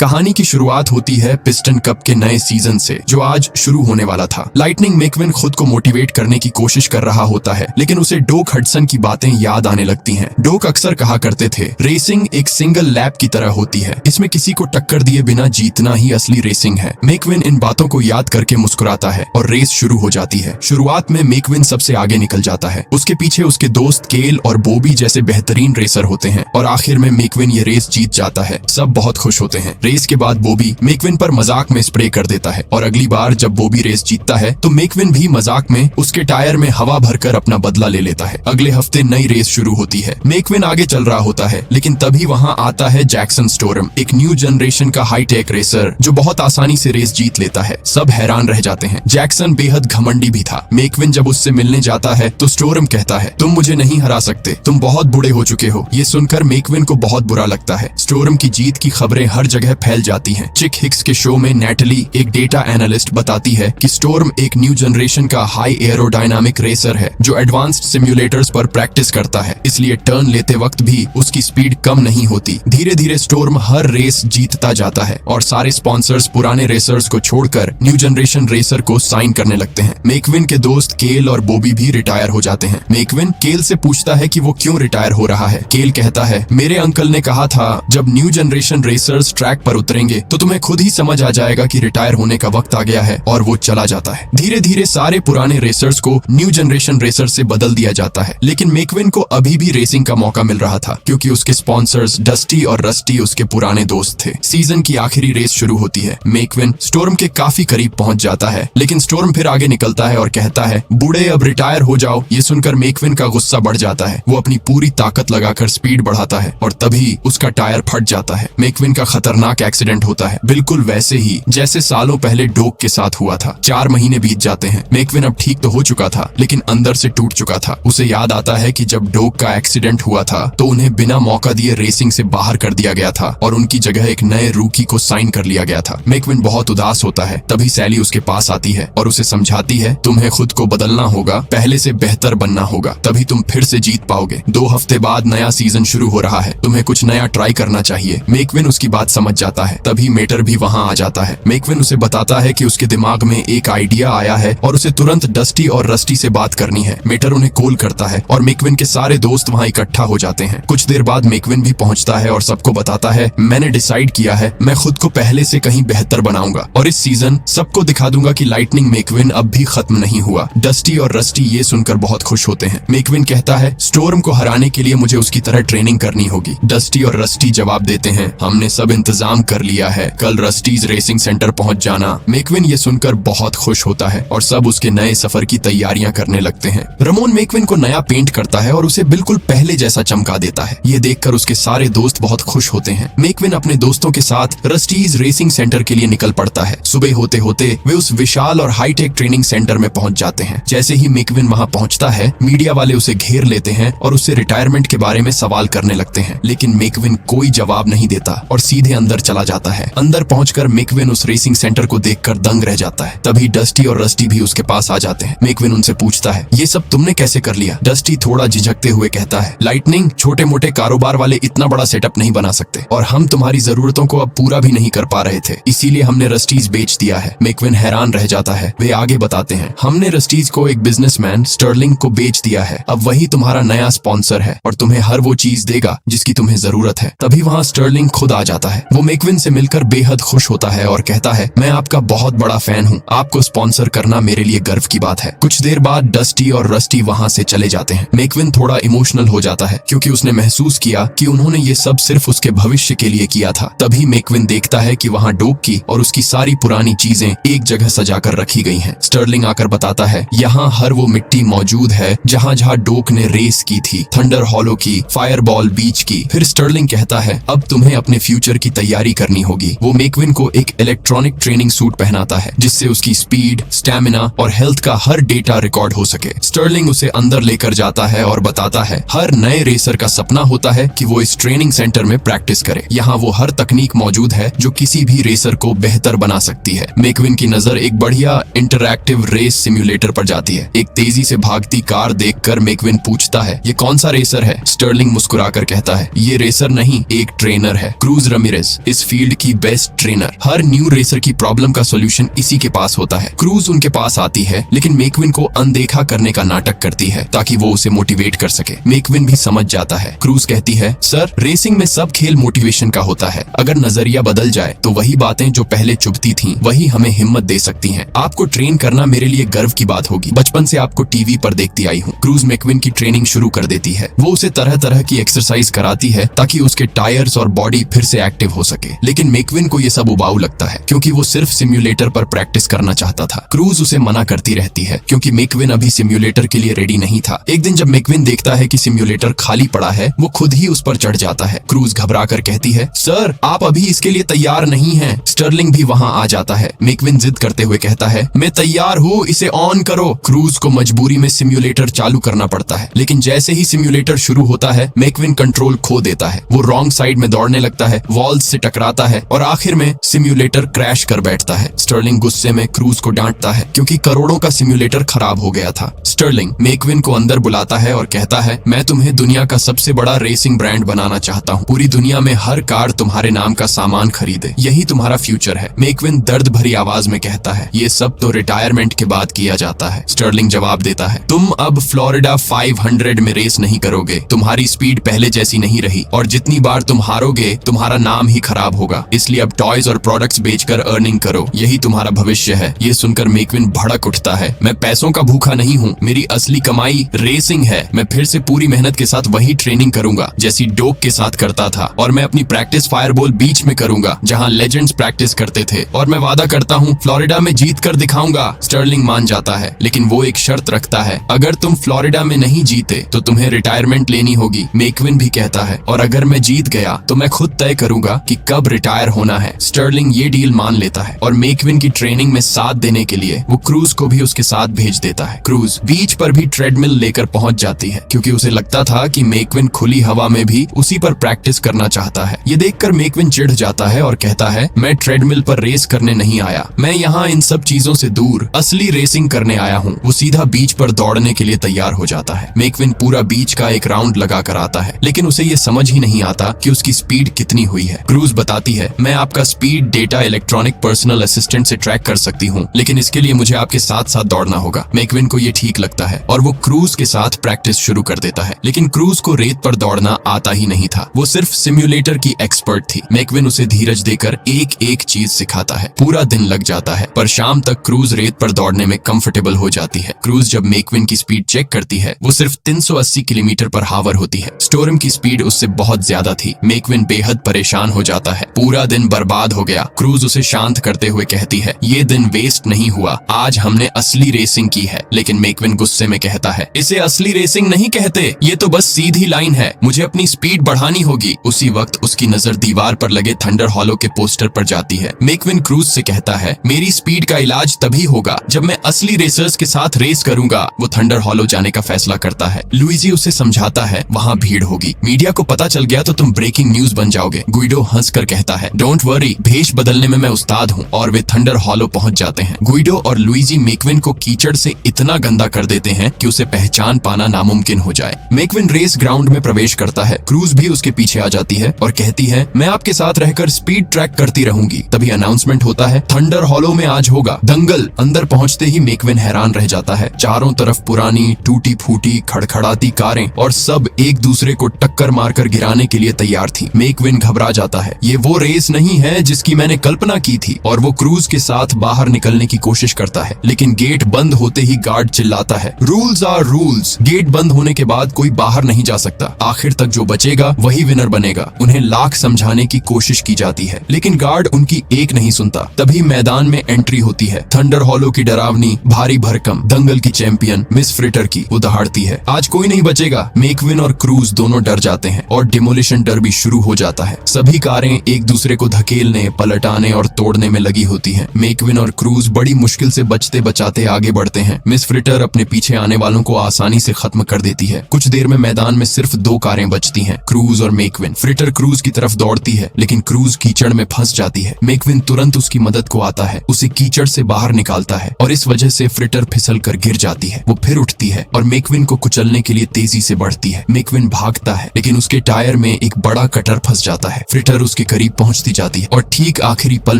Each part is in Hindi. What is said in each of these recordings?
कहानी की शुरुआत होती है पिस्टन कप के नए सीजन से, जो आज शुरू होने वाला था। लाइटनिंग मैकविन खुद को मोटिवेट करने की कोशिश कर रहा होता है, लेकिन उसे डोक हडसन की बातें याद आने लगती हैं। डोक अक्सर कहा करते थे, रेसिंग एक सिंगल लैप की तरह होती है, इसमें किसी को टक्कर दिए बिना जीतना ही असली रेसिंग है। मैकविन इन बातों को याद करके मुस्कुराता है और रेस शुरू हो जाती है। शुरुआत में मैकविन सबसे आगे निकल जाता है, उसके पीछे उसके दोस्त केल और बॉबी जैसे बेहतरीन रेसर होते हैं, और आखिर में मैकविन ये रेस जीत जाता है। सब बहुत खुश होते हैं। रेस के बाद बॉबी मैकविन पर मजाक में स्प्रे कर देता है, और अगली बार जब बॉबी रेस जीतता है तो मैकविन भी मजाक में उसके टायर में हवा भरकर अपना बदला ले लेता है। अगले हफ्ते नई रेस शुरू होती है। मैकविन आगे चल रहा होता है, लेकिन तभी वहाँ आता है जैक्सन स्टोरम, एक न्यू जनरेशन का हाईटेक रेसर जो बहुत आसानी से रेस जीत लेता है। सब हैरान रह जाते हैं। जैक्सन बेहद घमंडी भी था। मैकविन जब उससे मिलने जाता है तो स्टोरम कहता है, तुम मुझे नहीं हरा सकते, तुम बहुत बूढ़े हो चुके हो। ये सुनकर मैकविन को बहुत बुरा लगता है। स्टोरम की जीत की खबरें हर जगह फैल जाती हैं। चिक हिक्स के शो में नैटली, एक डेटा एनालिस्ट, बताती है कि स्टोरम एक न्यू जनरेशन का हाई एरोडायनामिक रेसर है जो एडवांस्ड सिम्युलेटर्स पर प्रैक्टिस करता है, इसलिए टर्न लेते वक्त भी उसकी स्पीड कम नहीं होती। धीरे धीरे स्टोरम हर रेस जीतता जाता है और सारे स्पॉन्सर्स पुराने रेसर्स को छोड़कर न्यू जनरेशन रेसर को साइन करने लगते हैं। मैकविन के दोस्त केल और बॉबी भी रिटायर हो जाते हैं। मैकविन केल से पूछता है कि वो क्यों रिटायर हो रहा है। केल कहता है, मेरे अंकल ने कहा था जब न्यू जनरेशन रेसर्स ट्रैक पर उतरेंगे तो तुम्हें खुद ही समझ आ जाएगा कि रिटायर होने का वक्त आ गया है, और वो चला जाता है। धीरे धीरे सारे पुराने रेसर्स को न्यू जनरेशन रेसर से बदल दिया जाता है, लेकिन मैकविन को अभी भी रेसिंग का मौका मिल रहा था, क्योंकि उसके स्पॉन्सर्स डस्टी और रस्टी उसके पुराने दोस्त थे। सीजन की आखिरी रेस शुरू होती है। मैकविन स्टोरम के काफी करीब पहुंच जाता है, लेकिन स्टोरम फिर आगे निकलता है और कहता है, बूढ़े अब रिटायर हो जाओ। ये सुनकर मैकविन का गुस्सा बढ़ जाता है। वो अपनी पूरी ताकत लगाकर स्पीड बढ़ाता है और तभी उसका टायर फट जाता है। मैकविन का खतरनाक एक्सीडेंट होता है, बिल्कुल वैसे ही जैसे सालों पहले डोक के साथ हुआ था। 4 महीने बीत जाते हैं। मैकविन अब ठीक तो हो चुका था, लेकिन अंदर से टूट चुका था। उसे याद आता है कि जब डोक का एक्सीडेंट हुआ था तो उन्हें बिना मौका दिए रेसिंग से बाहर कर दिया गया था और उनकी जगह एक नए रूकी को साइन कर लिया गया था। मैकविन बहुत उदास होता है। तभी सैली उसके पास आती है और उसे समझाती है, तुम्हें खुद को बदलना होगा, पहले से बेहतर बनना होगा, तभी तुम फिर से जीत पाओगे। 2 हफ्ते बाद नया सीजन शुरू हो रहा है, तुम्हें कुछ नया ट्राई करना चाहिए। मैकविन उसकी बात समझ जाता है। तभी मेटर भी वहाँ आ जाता है। मैकविन उसे बताता है कि उसके दिमाग में एक आइडिया आया है और उसे तुरंत डस्टी और रस्टी से बात करनी है। मेटर उन्हें कॉल करता है और मैकविन के सारे दोस्त वहाँ इकट्ठा हो जाते हैं। कुछ देर बाद मैकविन भी पहुँचता है और सबको बताता है, मैंने डिसाइड किया है, मैं खुद को पहले से कहीं बेहतर बनाऊंगा और इस सीजन सबको दिखा दूंगा कि लाइटनिंग मैकविन अब भी खत्म नहीं हुआ। डस्टी और रस्टी ये सुनकर बहुत खुश होते हैं। मैकविन कहता है, स्टोरम को हराने के लिए मुझे उसकी तरह ट्रेनिंग करनी होगी। डस्टी और रस्टी जवाब देते हैं, हमने सब इंतजाम कर लिया है, कल रस्टीज रेसिंग सेंटर पहुंच जाना। मैकविन ये सुनकर बहुत खुश होता है और सब उसके नए सफर की तैयारियां करने लगते हैं। रमोन मैकविन को नया पेंट करता है और उसे बिल्कुल पहले जैसा चमका देता है। ये देखकर उसके सारे दोस्त बहुत खुश होते हैं। मैकविन अपने दोस्तों के साथ रस्टीज रेसिंग सेंटर के लिए निकल पड़ता है। सुबह होते होते वे उस विशाल और हाईटेक ट्रेनिंग सेंटर में पहुंच जाते हैं। जैसे ही मैकविन वहां पहुंचता है, मीडिया वाले उसे घेर लेते हैं और उससे रिटायरमेंट के बारे में सवाल करने लगते हैं, लेकिन मैकविन कोई जवाब नहीं देता और सीधे अंदर चला जाता है। अंदर पहुंचकर मैकविन उस रेसिंग सेंटर को देखकर दंग रह जाता है। तभी डस्टी और रस्टी भी उसके पास आ जाते हैं। मैकविन उनसे पूछता है, ये सब तुमने कैसे कर लिया? डस्टी थोड़ा झिझकते हुए कहता है, लाइटनिंग छोटे मोटे कारोबार वाले इतना बड़ा सेटअप नहीं बना सकते और हम तुम्हारी जरूरतों को अब पूरा भी नहीं कर पा रहे थे, इसीलिए हमने रस्टीज बेच दिया है। मैकविन हैरान रह जाता है। वे आगे बताते हैं, हमने रस्टीज को एक बिजनेसमैन स्टर्लिंग को बेच दिया है। अब वही तुम्हारा नया स्पॉन्सर है और तुम्हें हर वो चीज देगा जिसकी तुम्हें जरूरत है। तभी वहाँ स्टर्लिंग खुद आ जाता है। वो मैकविन से मिलकर बेहद खुश होता है और कहता है, मैं आपका बहुत बड़ा फैन हूँ, आपको स्पॉन्सर करना मेरे लिए गर्व की बात है। कुछ देर बाद डस्टी और रस्टी वहाँ से चले जाते हैं। मैकविन थोड़ा इमोशनल हो जाता है, क्योंकि उसने महसूस किया कि उन्होंने ये सब सिर्फ उसके भविष्य के लिए किया था। तभी मैकविन देखता है कि वहाँ डोक की और उसकी सारी पुरानी चीजें एक जगह सजाकर रखी गई हैं। स्टर्लिंग आकर बताता है, यहाँ हर वो मिट्टी मौजूद है जहाँ जहाँ डोक ने रेस की थी, थंडर हॉलो की, फायरबॉल बीच की। फिर स्टर्लिंग कहता है, अब तुम्हें अपने फ्यूचर की तैयारी करनी होगी। वो मैकविन को एक इलेक्ट्रॉनिक ट्रेनिंग सूट पहनाता है, जिससे उसकी स्पीड, स्टैमिना और हेल्थ का हर डेटा रिकॉर्ड हो सके। स्टर्लिंग उसे अंदर लेकर जाता है और बताता है, हर नए रेसर का सपना होता है कि वो इस ट्रेनिंग सेंटर में प्रैक्टिस करे। यहाँ वो हर तकनीक मौजूद है जो किसी भी रेसर को बेहतर बना सकती है। मैकविन की नजर एक बढ़िया इंटरैक्टिव रेस सिम्युलेटर पर जाती है। एक तेजी से भागती कार देखकर मैकविन पूछता है, ये कौन सा रेसर है? स्टर्लिंग मुस्कुराकर कहता है, ये रेसर नहीं, एक ट्रेनर है, क्रूज रमीरेज। इस फील्ड की बेस्ट ट्रेनर। हर न्यू रेसर की प्रॉब्लम का सोल्यूशन इसी के पास होता है। क्रूज उनके पास आती है, लेकिन मेकविन को अनदेखा करने का नाटक करती है ताकि वो उसे मोटिवेट कर सके। मेकविन भी समझ जाता है। क्रूज कहती है, सर रेसिंग में सब खेल मोटिवेशन का होता है। अगर नजरिया बदल जाए तो वही बातें जो पहले चुभती थीं, वही हमें हिम्मत दे सकती हैं। आपको ट्रेन करना मेरे लिए गर्व की बात होगी। बचपन से आपको टीवी पर देखती आई हूँ। क्रूज मेकविन की ट्रेनिंग शुरू कर देती है। वो उसे तरह तरह की एक्सरसाइज कराती है ताकि उसके टायर्स और बॉडी फिर से एक्टिव हो सके। लेकिन मेकविन को ये सब उबाऊ लगता है क्योंकि वो सिर्फ सिम्युलेटर पर प्रैक्टिस करना चाहता था। क्रूज उसे मना करती रहती है क्योंकि मेकविन अभी सिम्युलेटर के लिए रेडी नहीं था। एक दिन जब मेकविन देखता है कि सिम्युलेटर खाली पड़ा है, वो खुद ही उस पर चढ़ जाता है। क्रूज घबरा कर कहती है, सर आप अभी इसके लिए तैयार नहीं हैं। स्टर्लिंग भी वहाँ आ जाता है। मेकविन जिद करते हुए कहता है, मैं तैयार हूँ, इसे ऑन करो। क्रूज को मजबूरी में सिम्युलेटर चालू करना पड़ता है, लेकिन जैसे ही सिम्युलेटर शुरू होता है, मेकविन कंट्रोल खो देता है। वो रॉन्ग साइड में दौड़ने लगता है, वॉल्स से टकराता है और आखिर में सिम्युलेटर क्रैश कर बैठता है। स्टर्लिंग गुस्से में क्रूज को डांटता है क्योंकि करोड़ों का सिम्युलेटर खराब हो गया था। स्टर्लिंग मेकविन को अंदर बुलाता है और कहता है, मैं तुम्हें दुनिया का सबसे बड़ा रेसिंग ब्रांड बनाना चाहता हूँ। पूरी दुनिया में हर कार तुम्हारे नाम का सामान खरीदे, यही तुम्हारा फ्यूचर है। मेकविन दर्द भरी आवाज में कहता है, ये सब तो रिटायरमेंट के बाद किया जाता है। स्टर्लिंग जवाब देता है, तुम अब फ्लोरिडा 500 में रेस नहीं करोगे। तुम्हारी स्पीड पहले जैसी नहीं रही और जितनी बार तुम हारोगे तुम्हारा नाम ही खराब होगा। इसलिए अब टॉयज और प्रोडक्ट्स बेचकर अर्निंग करो, यही तुम्हारा भविष्य है। ये सुनकर मेकविन भड़क उठता है, मैं पैसों का भूखा नहीं हूँ, मेरी असली कमाई रेसिंग है। मैं फिर से पूरी मेहनत के साथ वही ट्रेनिंग करूंगा जैसी डोक के साथ करता था, और मैं अपनी प्रैक्टिस फायरबॉल बीच में करूंगा जहाँ लेजेंड्स प्रैक्टिस करते थे, और मैं वादा करता हूँ फ्लोरिडा में जीत कर दिखाऊंगा। स्टर्लिंग मान जाता है, लेकिन वो एक शर्त रखता है, अगर तुम फ्लोरिडा में नहीं जीते तो तुम्हें रिटायरमेंट लेनी होगी। मेकविन भी कहता है, और अगर मैं जीत गया तो मैं खुद तय करूंगा कि कब रिटायर होना है। स्टर्लिंग ये डील मान लेता है और मेकविन की ट्रेनिंग में साथ देने के लिए वो क्रूज को भी उसके साथ भेज देता है। क्रूज बीच पर भी ट्रेडमिल लेकर पहुंच जाती है क्योंकि उसे लगता था कि मेकविन खुली हवा में भी उसी पर प्रैक्टिस करना चाहता है। ये देखकर मेकविन चिढ़ जाता है और कहता है, मैं ट्रेडमिल पर रेस करने नहीं आया, मैं यहाँ इन सब चीजों से दूर असली रेसिंग करने आया हूँ। वो सीधा बीच पर दौड़ने के लिए तैयार हो जाता है। मेकविन पूरा बीच का एक राउंड लगा कर आता है, लेकिन उसे ये समझ ही नहीं आता कि उसकी स्पीड कितनी हुई है। क्रूज बताती है, मैं आपका speed data electronic personal assistant से ट्रैक कर सकती हूँ, लेकिन इसके लिए मुझे आपके साथ साथ दौड़ना होगा। मेकविन को ये ठीक लगता है और वो क्रूज के साथ प्रैक्टिस शुरू कर देता है, लेकिन क्रूज को रेत पर दौड़ना आता ही नहीं था। वो सिर्फ सिम्युलेटर की एक्सपर्ट थी। मेकविन उसे धीरज देकर एक एक चीज सिखाता है। पूरा दिन लग जाता है, पर शाम तक क्रूज रेत पर दौड़ने में कंफर्टेबल हो जाती है। क्रूज जब मेकविन की स्पीड चेक करती है, वो सिर्फ 380 किलोमीटर पर हावर होती है। स्टोरम की स्पीड उससे बहुत ज्यादा थी। मेकविन बेहद परेशान हो जाता है, पूरा दिन बर्बाद हो गया। क्रूज उसे शांत करते हुए कहती है, ये दिन वेस्ट नहीं हुआ, आज हमने असली रेसिंग की है। लेकिन मेकविन गुस्से में कहता है, इसे असली रेसिंग नहीं कहते, ये तो बस सीधी लाइन है, मुझे अपनी स्पीड बढ़ानी होगी। उसी वक्त उसकी नजर दीवार पर लगे थंडर हॉलो के पोस्टर पर जाती है। मेकविन क्रूज से कहता है, मेरी स्पीड का इलाज तभी होगा जब मैं असली रेसर्स के साथ रेस करूंगा। वो थंडर हॉलो जाने का फैसला करता है। लुइजी उसे समझाता है, वहाँ भीड़ होगी, मीडिया को पता चल गया तो तुम ब्रेकिंग न्यूज बन जाओगे। गुइडो हंसकर कहता है, डोंट वरी, भेष बदलने में मैं उस्ताद हूँ। और वे थंडर हॉलो पहुंच जाते हैं। गुइडो और लुइजी मेकविन को कीचड़ से इतना गंदा कर देते हैं कि उसे पहचान पाना नामुमकिन हो जाए। मेकविन रेस ग्राउंड में प्रवेश करता है। क्रूज भी उसके पीछे आ जाती है और कहती है, मैं आपके साथ रहकर स्पीड ट्रैक करती रहूंगी। तभी अनाउंसमेंट होता है, थंडर हॉलो में आज होगा दंगल। अंदर पहुंचते ही मेकविन हैरान रह जाता है। चारों तरफ पुरानी टूटी फूटी खड़खड़ाती कारें और सब एक दूसरे को टक्कर मारकर गिराने के लिए तैयार थी। मेकविन घबरा जाता है, ये वो रेस नहीं है जिसकी मैंने कल्पना की थी। और वो क्रूज के साथ बाहर निकलने की कोशिश करता है, लेकिन गेट बंद होते ही गार्ड चिल्लाता है, रूल्स आर रूल्स। गेट बंद होने के बाद कोई बाहर नहीं जा सकता। आखिर तक जो बचेगा वही विनर बनेगा। उन्हें लाख समझाने की कोशिश की जाती है, लेकिन गार्ड उनकी एक नहीं सुनता। तभी मैदान में एंट्री होती है। थंडर हॉलो की डरावनी भारी भरकम दंगल की चैंपियन मिस फ्रिटर की। वो दहाड़ती है, आज कोई नहीं बचेगा। मेकविन और क्रूज दोनों डर जाते हैं और डिमोलिशन डर्बी शुरू हो जाता है। सभी कारें एक दूसरे को धकेलने, पलटाने और तोड़ने में लगी होती हैं। मेकविन और क्रूज बड़ी मुश्किल से बचते बचाते आगे बढ़ते हैं। मिस फ्रिटर अपने पीछे आने वालों को आसानी से खत्म कर देती है। कुछ देर में मैदान में सिर्फ 2 कारें बचती हैं, क्रूज और मेकविन। फ्रिटर क्रूज की तरफ दौड़ती है, लेकिन क्रूज कीचड़ में फंस जाती है। मेकविन तुरंत उसकी मदद को आता है, उसे कीचड़ से बाहर निकालता है और इस वजह से फ्रिटर फिसल कर गिर जाती है। वो फिर उठती है और मेकविन को कुचलने के लिए तेजी से बढ़ती है। मेकविन भागता है, लेकिन उसके टायर में एक बड़ा कटर फंस जाता है। फ्रिटर उस उसके करीब पहुंचती जाती है और ठीक आखिरी पल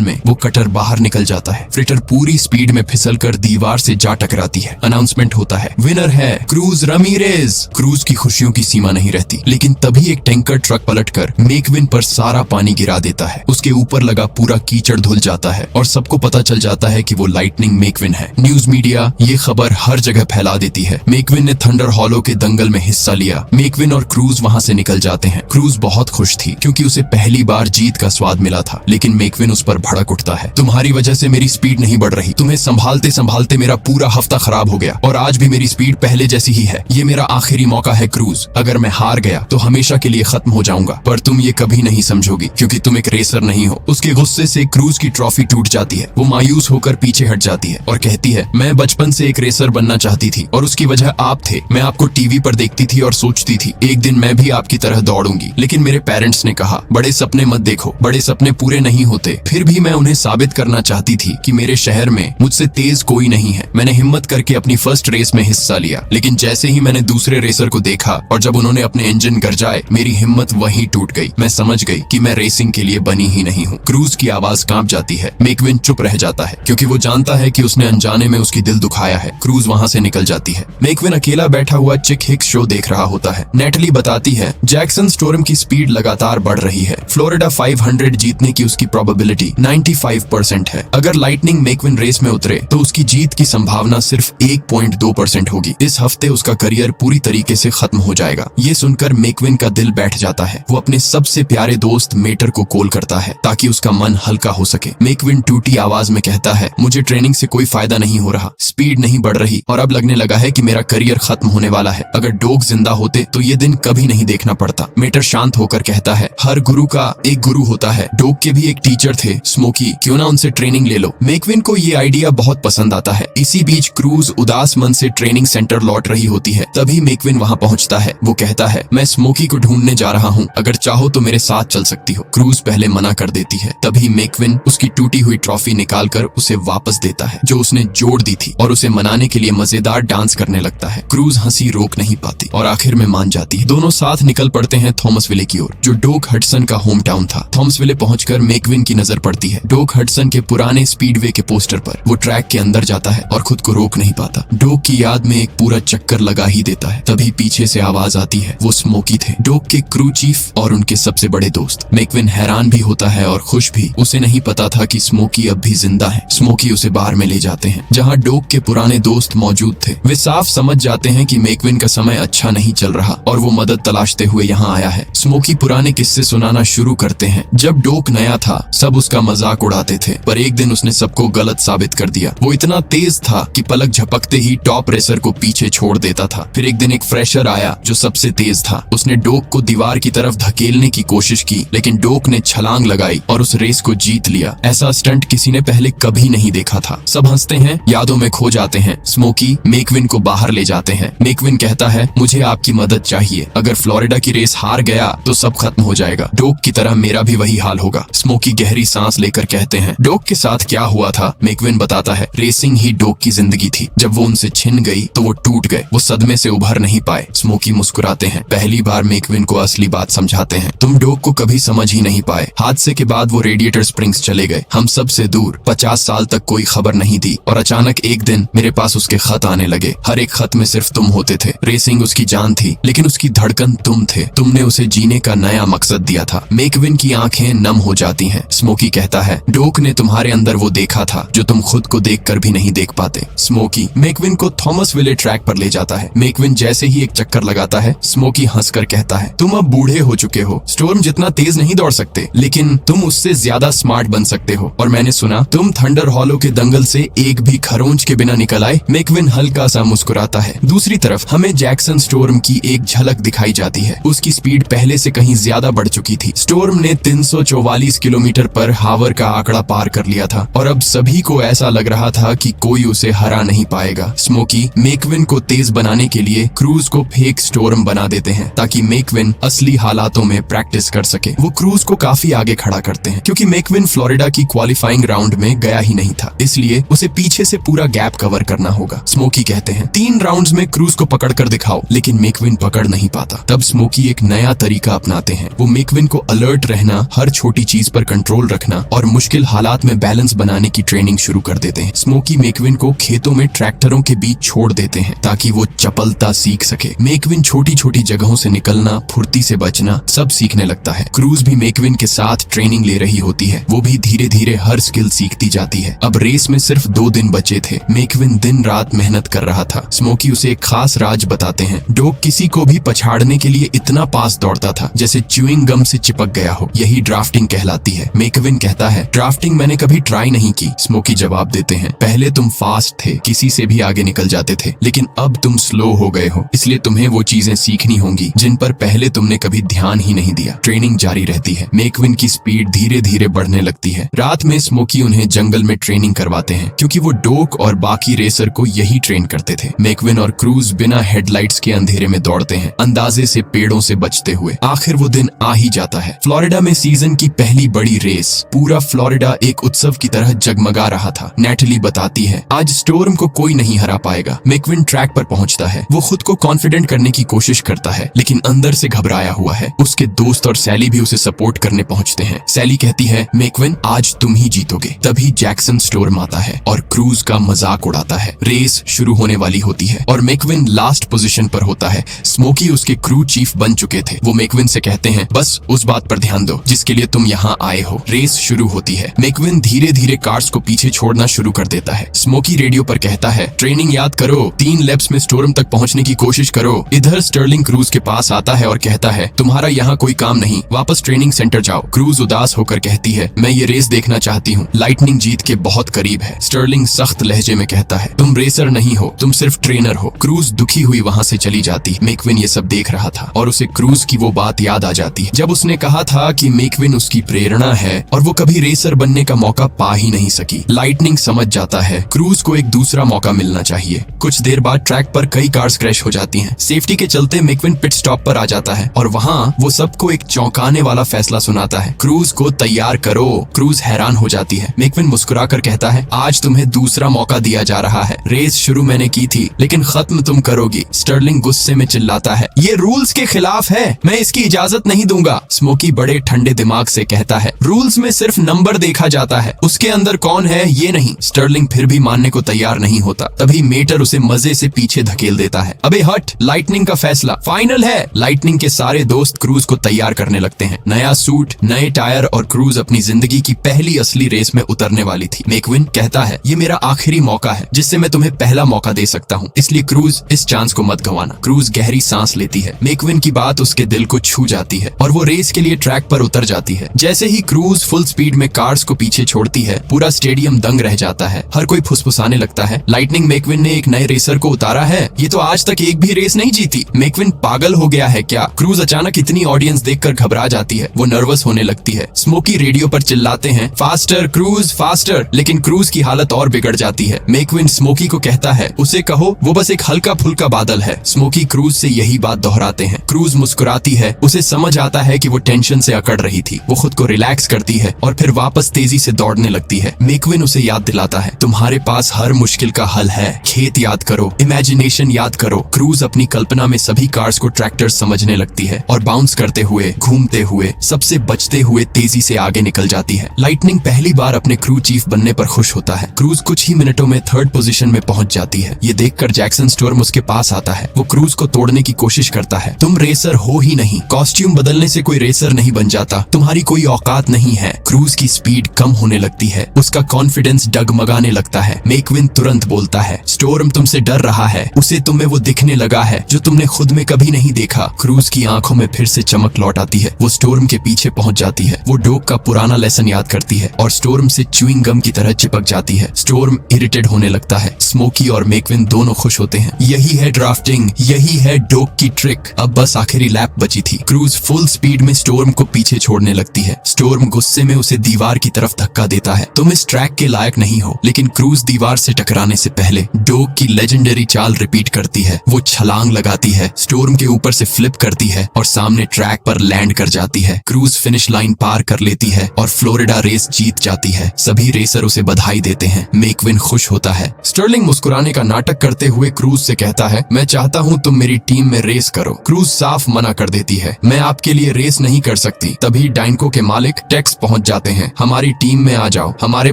में वो कटर बाहर निकल जाता है। फ्रिटर पूरी स्पीड में फिसलकर दीवार से जा टकराती है। अनाउंसमेंट होता है, विनर है क्रूज रमीरेज। क्रूज की खुशियों की सीमा नहीं रहती, लेकिन तभी एक टैंकर ट्रक पलटकर मेकविन पर सारा पानी गिरा देता है। उसके ऊपर लगा पूरा कीचड़ धुल जाता है और सबको पता चल जाता है कि वो लाइटनिंग मेकविन है। न्यूज मीडिया ये खबर हर जगह फैला देती है। मेकविन ने थंडर हॉलो के दंगल में हिस्सा लिया। मेकविन और क्रूज वहां से निकल जाते हैं। क्रूज बहुत खुश थी क्योंकि उसे पहली बार जीत का स्वाद मिला था, लेकिन मेकविन उस पर भड़क उठता है। तुम्हारी वजह से मेरी स्पीड नहीं बढ़ रही, तुम्हें संभालते संभालते मेरा पूरा हफ्ता खराब हो गया और आज भी मेरी स्पीड पहले जैसी ही है। ये मेरा आखिरी मौका है क्रूज, अगर मैं हार गया तो हमेशा के लिए खत्म हो जाऊंगा, पर तुम ये कभी नहीं समझोगी क्योंकि तुम एक रेसर नहीं हो। उसके गुस्से से क्रूज की ट्रॉफी टूट जाती है। वो मायूस होकर पीछे हट जाती है और कहती है, मैं बचपन से एक रेसर बनना चाहती थी और उसकी वजह आप थे। मैं आपको टीवी पर देखती थी और सोचती थी एक दिन मैं भी आपकी तरह दौड़ूंगी, लेकिन मेरे पेरेंट्स ने कहा बड़े सपने मत देखो, बड़े सपने पूरे नहीं होते। फिर भी मैं उन्हें साबित करना चाहती थी कि मेरे शहर में मुझसे तेज कोई नहीं है। मैंने हिम्मत करके अपनी फर्स्ट रेस में हिस्सा लिया, लेकिन जैसे ही मैंने दूसरे रेसर को देखा और जब उन्होंने अपने इंजन गरजाए, मेरी हिम्मत वहीं टूट गई। मैं समझ गई कि मैं रेसिंग के लिए बनी ही नहीं हूँ। क्रूज की आवाज कांप जाती है। मेकविन चुप रह जाता है क्योंकि वो जानता है कि उसने अनजाने में उसकी दिल दुखाया है। क्रूज वहाँ से निकल जाती है। मेकविन अकेला बैठा हुआ चिक हिक्स शो देख रहा होता है। नेटली बताती है, जैक्सन स्टोर्म की स्पीड लगातार बढ़ रही है। फ्लोरिडा 500 जीतने की उसकी प्रोबेबिलिटी 95% है। अगर लाइटनिंग मेकविन रेस में उतरे तो उसकी जीत की संभावना सिर्फ 1.2% होगी। इस हफ्ते उसका करियर पूरी तरीके से खत्म हो जाएगा। ये सुनकर मेकविन का दिल बैठ जाता है। वो अपने सबसे प्यारे दोस्त मेटर को कॉल करता है ताकि उसका मन हल्का हो सके। मेकविन टूटी आवाज में कहता है, मुझे ट्रेनिंग से कोई फायदा नहीं हो रहा, स्पीड नहीं बढ़ रही और अब लगने लगा है कि मेरा करियर खत्म होने वाला है। अगर डोग जिंदा होते तो ये दिन कभी नहीं देखना पड़ता। मेटर शांत होकर कहता है, हर गुरु का एक गुरु होता है। डोग के भी एक टीचर थे, स्मोकी, क्यों ना उनसे ट्रेनिंग ले लो। मेकविन को ये आइडिया बहुत पसंद आता है। इसी बीच क्रूज उदास मन से ट्रेनिंग सेंटर लौट रही होती है। तभी मेकविन वहाँ पहुँचता है। वो कहता है, मैं स्मोकी को ढूंढने जा रहा हूँ, अगर चाहो तो मेरे साथ चल सकती हो। क्रूज पहले मना कर देती है। तभी मेकविन उसकी टूटी हुई ट्रॉफी निकालकर उसे वापस देता है जो उसने जोड़ दी थी और उसे मनाने के लिए मजेदार डांस करने लगता है। क्रूज हंसी रोक नहीं पाती और आखिर में मान जाती है। दोनों साथ निकल पड़ते हैं थॉमसविले की ओर, जो डोग हडसन का होम टाउन था। थॉमसविले पहुंचकर मेकविन की नजर पड़ती है डोग हडसन के पुराने स्पीडवे के पोस्टर पर। वो ट्रैक के अंदर जाता है और खुद को रोक नहीं पाता। डोग की याद में एक पूरा चक्कर लगा ही देता है। तभी पीछे से आवाज आती है। वो स्मोकी थे, डोग के क्रू चीफ और उनके सबसे बड़े दोस्त। मेकविन हैरान भी होता है और खुश भी। उसे नहीं पता था कि स्मोकी अब भी जिंदा है। स्मोकी उसे बाहर में ले जाते हैं जहाँ डोग के पुराने दोस्त मौजूद थे। वे साफ समझ जाते हैं कि मेकविन का समय अच्छा नहीं चल रहा और वो मदद तलाशते हुए यहाँ आया है। स्मोकी पुराने किस्से सुनाना शुरू करते हैं। जब डोग नया था सब उसका मजाक उड़ाते थे, पर एक दिन उसने सबको गलत साबित कर दिया। वो इतना तेज था कि पलक झपकते ही टॉप रेसर को पीछे छोड़ देता था। फिर एक दिन एक फ्रेशर आया जो सबसे तेज था। उसने डोग को दीवार की तरफ धकेलने की कोशिश की, लेकिन डोग ने छलांग लगाई और उस रेस को जीत लिया। ऐसा स्टंट किसी ने पहले कभी नहीं देखा था। सब हंसते हैं, यादों में खो जाते हैं। स्मोकी मेकविन को बाहर ले जाते हैं। मेकविन कहता है, मुझे आपकी मदद चाहिए। अगर फ्लोरिडा की रेस हार गया तो सब खत्म हो जाएगा। डोग की तरह मेरा भी वही हाल होगा। स्मोकी गहरी सांस लेकर कहते हैं, डोग के साथ क्या हुआ था? मेकविन बताता है, रेसिंग ही डोग की जिंदगी थी। जब वो उनसे छिन गई तो वो टूट गए। वो सदमे से उभर नहीं पाए। स्मोकी मुस्कुराते हैं। पहली बार मेकविन को असली बात समझाते हैं। तुम डोग को कभी समझ ही नहीं पाए। हादसे के बाद वो रेडिएटर स्प्रिंग्स चले गए, हम सब से दूर। 50 साल तक कोई खबर नहीं दी और अचानक एक दिन मेरे पास उसके खत आने लगे। हर एक खत में सिर्फ तुम होते थे। रेसिंग उसकी जान थी, लेकिन उसकी धड़कन तुम थे। तुमने उसे जीने का नया मकसद दिया था। मेकविन की आंखें नम हो जाती हैं। स्मोकी कहता है, डोग ने तुम्हारे अंदर वो देखा था जो तुम खुद को देखकर भी नहीं देख पाते। स्मोकी मेकविन को थॉमसविले ट्रैक पर ले जाता है। मेकविन जैसे ही एक चक्कर लगाता है, स्मोकी हंसकर कहता है, तुम अब बूढ़े हो चुके हो। स्टोर्म जितना तेज नहीं दौड़ सकते, लेकिन तुम उससे ज्यादा स्मार्ट बन सकते हो। और मैंने सुना तुम थंडर हॉलो के दंगल से एक भी खरोंच के बिना निकल आए। मेकविन हल्का सा मुस्कुराता है। दूसरी तरफ हमें जैक्सन स्टोर्म की एक झलक दिखाई जाती है। उसकी स्पीड पहले से कहीं ज्यादा बढ़ चुकी थी। स्टोर्म ने 344 किलोमीटर पर हावर का आंकड़ा पार कर लिया था और अब सभी को ऐसा लग रहा था कि कोई उसे हरा नहीं पाएगा। स्मोकी मेकविन को तेज बनाने के लिए क्रूज को फेक स्टोर्म बना देते हैं ताकि मेकविन असली हालातों में प्रैक्टिस कर सके। वो क्रूज को काफी आगे खड़ा करते हैं क्योंकि मेकविन फ्लोरिडा की क्वालिफाइंग राउंड में गया ही नहीं था, इसलिए उसे पीछे से पूरा गैप कवर करना होगा। स्मोकी कहते हैं, 3 राउंड्स में क्रूज को पकड़ कर दिखाओ, लेकिन मेकविन पकड़ नहीं पाता। तब स्मोकी एक नया तरीका अपनाते हैं। वो मेकविन को अलर्ट अलर्ट रहना, हर छोटी चीज पर कंट्रोल रखना और मुश्किल हालात में बैलेंस बनाने की ट्रेनिंग शुरू कर देते हैं। स्मोकी मैकविन को खेतों में ट्रैक्टरों के बीच छोड़ देते हैं ताकि वो चपलता सीख सके। मैकविन छोटी छोटी जगहों से निकलना, फुर्ती से बचना सब सीखने लगता है। क्रूज भी मैकविन के साथ ट्रेनिंग ले रही होती है। वो भी धीरे धीरे हर स्किल सीखती जाती है। अब रेस में सिर्फ 2 दिन बचे थे। मैकविन दिन रात मेहनत कर रहा था। स्मोकी उसे एक खास राज बताते हैं। डोग किसी को भी पछाड़ने के लिए इतना पास दौड़ता था जैसे च्यूइंग गम से चिपक गया हो। यही ड्राफ्टिंग कहलाती है। मैकविन कहता है, ड्राफ्टिंग मैंने कभी ट्राई नहीं की। स्मोकी जवाब देते हैं, पहले तुम फास्ट थे, किसी से भी आगे निकल जाते थे, लेकिन अब तुम स्लो हो गए हो, इसलिए तुम्हें वो चीजें सीखनी होंगी जिन पर पहले तुमने कभी ध्यान ही नहीं दिया। ट्रेनिंग जारी रहती है। मैकविन की स्पीड धीरे धीरे बढ़ने लगती है। रात में स्मोकी उन्हें जंगल में ट्रेनिंग करवाते हैं क्योंकि वो डोक और बाकी रेसर को यही ट्रेन करते थे। मैकविन और क्रूज बिना हेडलाइट्स के अंधेरे में दौड़ते हैं, अंदाजे से पेड़ों से बचते हुए। आखिर वो दिन आ ही जाता है। फ्लोरिडा में सीजन की पहली बड़ी रेस। पूरा फ्लोरिडा एक उत्सव की तरह जगमगा रहा था। नैटली बताती है, आज स्टॉर्म को कोई नहीं हरा पाएगा। मैकविन ट्रैक पर पहुंचता है। वो खुद को कॉन्फिडेंट करने की कोशिश करता है लेकिन अंदर से घबराया हुआ है। उसके दोस्त और सैली भी उसे सपोर्ट करने पहुंचते हैं। सैली कहती है, मैकविन आज तुम ही जीतोगे। तभी जैक्सन स्टॉर्म आता है और क्रूज का मजाक उड़ाता है। रेस शुरू होने वाली होती है और मैकविन लास्ट पोजीशन पर होता है। स्मोकी उसके क्रू चीफ बन चुके थे। वो मैकविन से कहते हैं, बस उस बात पर ध्यान दो जिसके लिए तुम यहाँ आए हो। रेस शुरू होती है। मैकविन धीरे धीरे कार्स को पीछे छोड़ना शुरू कर देता है। स्मोकी रेडियो पर कहता है, ट्रेनिंग याद करो, 3 लैप्स में स्टॉर्म तक पहुंचने की कोशिश करो। इधर स्टर्लिंग क्रूज के पास आता है और कहता है, तुम्हारा यहाँ कोई काम नहीं, वापस ट्रेनिंग सेंटर जाओ। क्रूज उदास होकर कहती है, मैं ये रेस देखना चाहती हूँ। लाइटनिंग जीत के बहुत करीब है। स्टर्लिंग सख्त लहजे में कहता है, तुम रेसर नहीं हो, तुम सिर्फ ट्रेनर हो। क्रूज दुखी हुई वहाँ से चली जाती। मैकविन ये सब देख रहा था और उसे क्रूज की वो बात याद आ जाती है जब उसने कहा था कि मैकविन उसकी प्रेरणा है और वो कभी रेसर बनने का मौका पा ही नहीं सकी। लाइटनिंग समझ जाता है क्रूज को एक दूसरा मौका मिलना चाहिए। कुछ देर बाद ट्रैक पर कई कार्स क्रैश हो जाती हैं। सेफ्टी के चलते मैकविन पिट स्टॉप पर आ जाता है और वहाँ वो सबको एक चौंकाने वाला फैसला सुनाता है, क्रूज को तैयार करो। क्रूज हैरान हो जाती है। मैकविन मुस्कुराकर कहता है, आज तुम्हें दूसरा मौका दिया जा रहा है। रेस शुरू मैंने की थी लेकिन खत्म तुम करोगी। स्टर्लिंग गुस्से में चिल्लाता है, ये रूल्स के खिलाफ है, मैं इसकी इजाजत नहीं दूंगा। स्मोकी बड़े ठंडे दिमाग से कहता है, रूल्स में सिर्फ नंबर देखा जाता है, उसके अंदर कौन है ये नहीं। स्टर्लिंग फिर भी मानने को तैयार नहीं होता। तभी मेटर उसे मजे से पीछे धकेल देता है। अबे हट, लाइटनिंग का फैसला फाइनल है। लाइटनिंग के सारे दोस्त क्रूज को तैयार करने लगते हैं। नया सूट, नए टायर और क्रूज अपनी जिंदगी की पहली असली रेस में उतरने वाली थी। मैकविन कहता है, ये मेरा आखिरी मौका है जिससे मैं तुम्हें पहला मौका दे सकता हूँ, इसलिए क्रूज इस चांस को मत गंवाना। क्रूज गहरी सांस लेती है। मैकविन की बात उसके दिल को छू जाती है और वो रेस के लिए ट्रैक पर उतर जाती है। जैसे ही क्रूज फुल स्पीड में कार्स को पीछे छोड़ती है, पूरा स्टेडियम दंग रह जाता है। हर कोई फुसफुसाने लगता है, लाइटनिंग मैकविन ने एक नए रेसर को उतारा है, ये तो आज तक एक भी रेस नहीं जीती। मैकविन पागल हो गया है क्या? क्रूज अचानक इतनी ऑडियंस देखकर घबरा जाती है। वो नर्वस होने लगती है। स्मोकी रेडियो पर चिल्लाते हैं, फास्टर क्रूज फास्टर, लेकिन क्रूज की हालत और बिगड़ जाती है। मैकविन स्मोकी को कहता है, उसे कहो वो बस एक हल्का फुल्का बादल है। स्मोकी क्रूज से यही बात दोहराते हैं। क्रूज मुस्कुराती है। उसे समझ आता है कि वो टेंशन से अकड़ रही थी। वो खुद को रिलैक्स करती है और फिर वापस तेजी से दौड़ने लगती है। मैकविन उसे याद दिलाता है, तुम्हारे पास हर मुश्किल का हल है। खेत याद करो, इमेजिनेशन याद करो। क्रूज अपनी कल्पना में सभी कार्स को ट्रैक्टर समझने लगती है और बाउंस करते हुए, घूमते हुए, सबसे बचते हुए तेजी से आगे निकल जाती है। लाइटनिंग पहली बार अपने क्रू चीफ बनने पर खुश होता है। क्रूज कुछ ही मिनटों में 3rd पोजीशन में पहुंच जाती है। ये देखकर जैक्सन स्टॉर्म उसके पास आता है। वो क्रूज को तोड़ने की कोशिश करता है। तुम रेसर हो ही नहीं, कॉस्ट्यूम बदलने से कोई रेसर नहीं बन जाता, तुम्हारी कोई औकात नहीं है। क्रूज की स्पीड कम होने लगती है। उसका कॉन्फिडेंस डगमगाने लगता है। मैकविन तुरंत बोलता है, स्टॉर्म तुमसे डर रहा है, उसे तुम्हें वो दिखने लगा है जो तुमने खुद में कभी नहीं देखा। क्रूज की आंखों में फिर से चमक लौट आती है। वो स्टॉर्म के पीछे पहुंच जाती है। वो डोग का पुराना लेसन याद करती है और स्टॉर्म से च्यूइंग गम की तरह चिपक जाती है। स्टॉर्म इरिटेट होने लगता है। स्मोकी और मैकविन दोनों खुश होते हैं। यही है ड्राफ्टिंग, यही है डोग की ट्रिक। अब बस आखिरी लैप बची थी। क्रूज फुल स्पीड में स्टॉर्म को पीछे छोड़ने लगती है। स्टॉर्म गुस्से में उसे दीवार की तरफ धक्का देता है। तुम इस ट्रैक के लायक नहीं हो। लेकिन क्रूज दीवार से टकराने से पहले डोग की लेजेंडरी चाल रिपीट करती है। वो छलांग लगाती है, स्टॉर्म के ऊपर से फ्लिप करती है और सामने ट्रैक पर लैंड कर जाती है। क्रूज फिनिश लाइन पार कर लेती है और फ्लोरिडा रेस जीत जाती है। सभी रेसर उसे बधाई देते हैं। मैकविन खुश होता है। स्टर्लिंग मुस्कुराने का नाटक करते हुए क्रूज से कहता है, मैं चाहता हूँ तुम मेरी टीम में रेस करो। क्रूज साफ मना कर देती है, मैं आपके लिए रेस नहीं कर सकती। सकती। तभी डाइनको के मालिक टेक्स पहुंच जाते हैं। हमारी टीम में आ जाओ, हमारे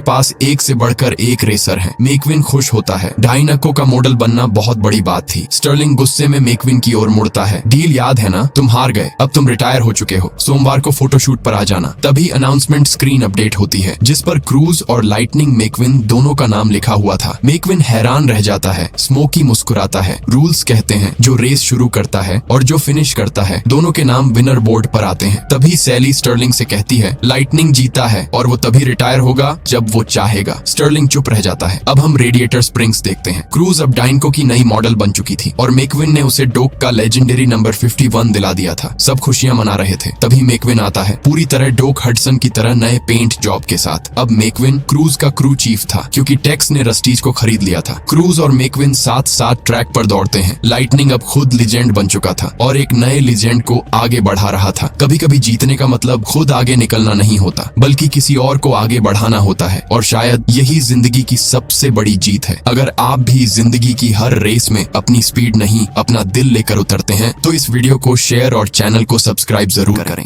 पास एक से बढ़कर एक रेसर है। मैकविन खुश होता है। डाइनको का मॉडल बनना बहुत बड़ी बात थी। स्टर्लिंग गुस्से में मैकविन की ओर मुड़ता है। डील याद है ना, तुम हार गए, अब तुम रिटायर हो चुके हो, सोमवार को फोटोशूट पर आ जाना। तभी अनाउंसमेंट स्क्रीन अपडेट होती है जिस पर क्रूज और लाइटनिंग मैकविन दोनों का नाम लिखा हुआ था। मैकविन हैरान रह जाता है। स्मोकी मुस्कुराता है। रूल्स कहते हैं जो रेस शुरू करता है और जो फिनिश करता है दोनों के नाम विनर बोर्ड पर आते हैं। तभी सैली स्टर्लिंग से कहती है लाइटनिंग जीता है और वो तभी रिटायर होगा जब वो चाहेगा। स्टर्लिंग चुप रह जाता है। अब हम रेडिएटर स्प्रिंग्स देखते हैं। क्रूज अब डाइनको की नई मॉडल बन चुकी थी और मैकविन ने उसे डोक का लेजेंडरी नंबर 51 दिला दिया था। सब खुशियां मना रहे थे। तभी मैकविन आता है, पूरी तरह डोक हडसन की तरह नए पेंट जॉब के साथ। अब मैकविन क्रूज का क्रू चीफ था क्योंकि टेक्स ने रस्टीज को खरीद लिया था। क्रूज और मैकविन साथ साथ ट्रैक पर दौड़ते हैं। लाइटनिंग अब खुद लीजेंड बन चुका था और एक नए लीजेंड को आगे बढ़ा रहा था। कभी कभी जीतने का मतलब खुद आगे निकलना नहीं होता बल्कि किसी और को आगे बढ़ाना होता है और शायद यही जिंदगी की सबसे बड़ी जीत है। अगर आप भी जिंदगी की हर रेस में अपनी स्पीड नहीं अपना दिल लेकर उतरते हैं तो इस वीडियो को शेयर और चैनल को सब्सक्राइब जरूर करें।